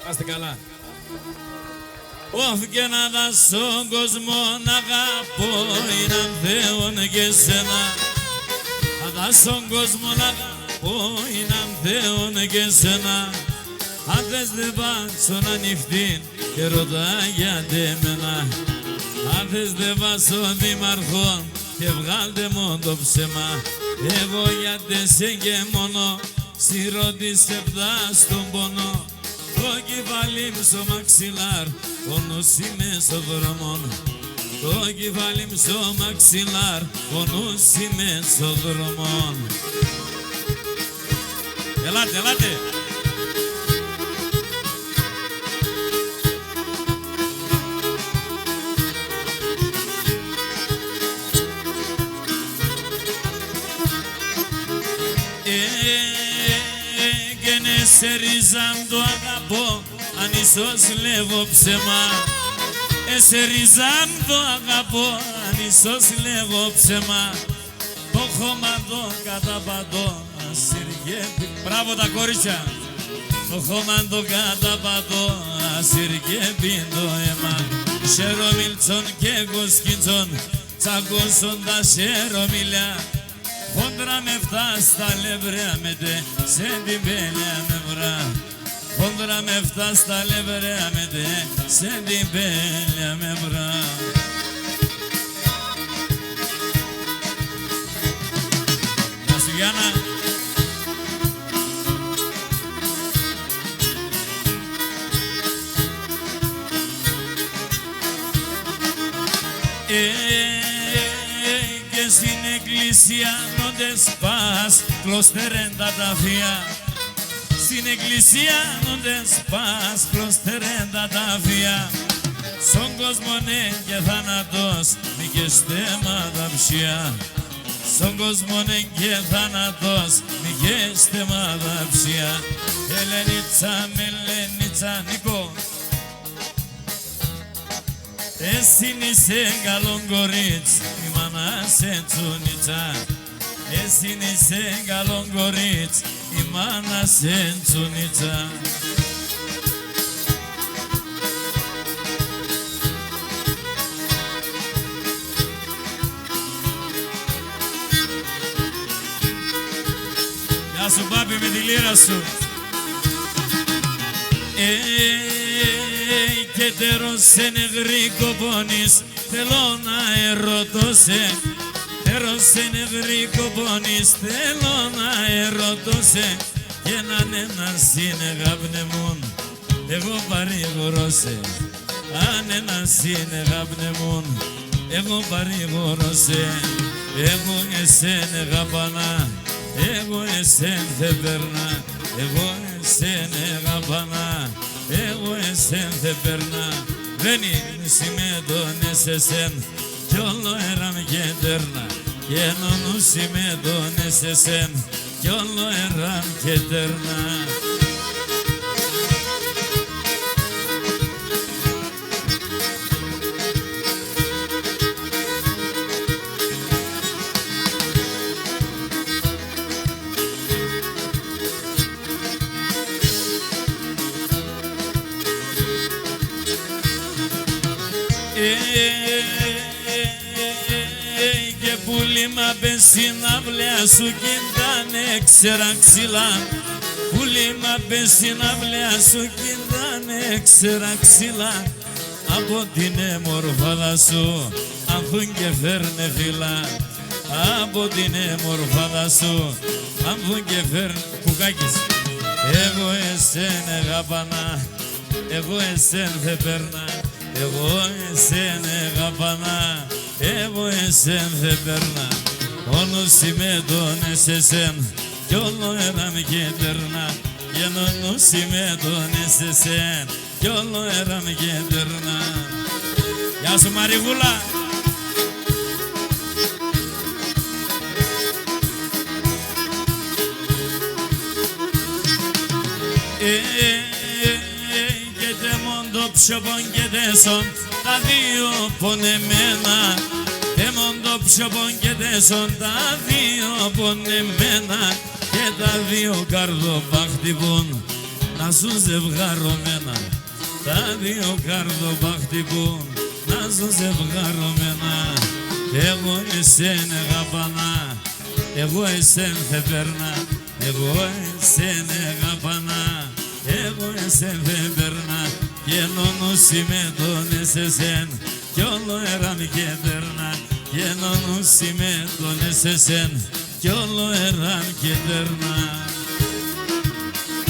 Άστε καλά. Ωφ και να δω στον κόσμο να αγαπώ έναν Θεόν και σένα. Να δω στον κόσμο να αγαπώ έναν Θεόν και σένα. Αν θες δεν πας στον ανοιχτή και ρωτάει γιατί εμένα. Αν θες δεν πας στον δήμαρχο και βγάλτε μου το ψέμα. Εγώ γιατί σε και μόνο στη ρώτησε πτά στον πόνο. Το κεφάλι μου στο μαξιλάρ, ο νους είμαι στο δρόμο. Το κεφάλι μου στο μαξιλάρ, ο νους είμαι στο δρόμο. Ελάτε, ελάτε. Σε ρίζαν το αγαπώ, αν ίσως λέγω ψέμα. Σε ρίζαν το αγαπώ, αν ίσως λέγω ψέμα. Το χώμα το καταπατώ, ασυργεύει. Μπράβο τα κορίτσια. Το χώμα το καταπατώ, ασυργεύει το αίμα. Σερομίλτσον και κοσκίντσον, τσακώσον τα σερομίλια. Χόντρα με φτά στα λευρέα με τε, σε την πέλια με βρά. Χόντρα με φτά στα λευρέα με τε, σε την πέλια με βρά. Γεια σου Γιάννα. Και στην εκκλησία νόντες πας, κλωστερέν τα ταφεία. Στην εκκλησία νόντες πας, κλωστερέν τα ταφεία. Στον κόσμο ναι και θάνατος, μη και στέματα ψιά. Στον κόσμο ναι και θάνατος, μη και στέματα ψιά. Ελενίτσα με Ελενίτσα Νικό, εσύ είσαι καλό κορίτσι, η μάνα σε τσουνίτσα. Εσύ είσαι καλό κορίτσι, η μάνα σε τσουνίτσα. Γεια σου Πάπη με τη λύρα σου. Και τέρος σε νεγρίκο πόνης, θέλω να ερωτώ σε. Τέρος σε νεγρίκο πόνης, θέλω να ερωτώ σε. Και έναν ένας είναι γαπνεμούν, εγώ παρηγορώ σε. Αν ένας είναι γαπνεμούν, εγώ παρηγορώ σε. Εγώ εσένε γαπανά, εγώ εσέν θε περνά. Εγώ εσένε γαπανά, εγώ εσέν θε περνά. Δεν είναι συμμετώνες εσέν, κι όλο έραν και τέρνα. Και ενώνου συμμετώνες εσέν, κι όλο έραν και τέρνα. Και πουλήμα μπες στην αυλαία σου κι ήταν έξερα ξυλά. Πουλήμα μπες στην αυλαία σου κι ήταν έξερα ξυλά. Από την έμορφάδα σου ανθούν και φέρνε φύλλα. Από την έμορφάδα σου ανθούν και φέρνε κουκάκης. Εγώ εσέν αγαπανά, εγώ εσέν θε περνά. Εγώ εσέν αγαπανά, εγώ εσέν θε περνά. Όλος συμμετώνες εσέν, κι όλο έραν και τερνά. Και όλος συμμετώνες εσέν, κι όλο έραν και τερνά. Γεια σου Μαριγούλα. Πιο πονκετέσον τα δύο πονεμένα. Τέμον το πιο πονκετέσον τα δύο πονεμένα. Και τα δύο καρδοπά χτυπούν να ζουν ζευγαρωμένα. Τα δύο καρδόμπα χτυπούν, να ζουν ζευγαρωμένα. Εγώ εσένα αγαπανά, εγώ εσένα δεν περνά. Εγώ εσένα αγαπανά, εγώ εσένα δεν περνά. Και ενώνουσι με τον εσεσέν, κι όλο εράν και τερνά. Και ενώνουσι με τον εσεσέν, κι όλο εράν και τερνά.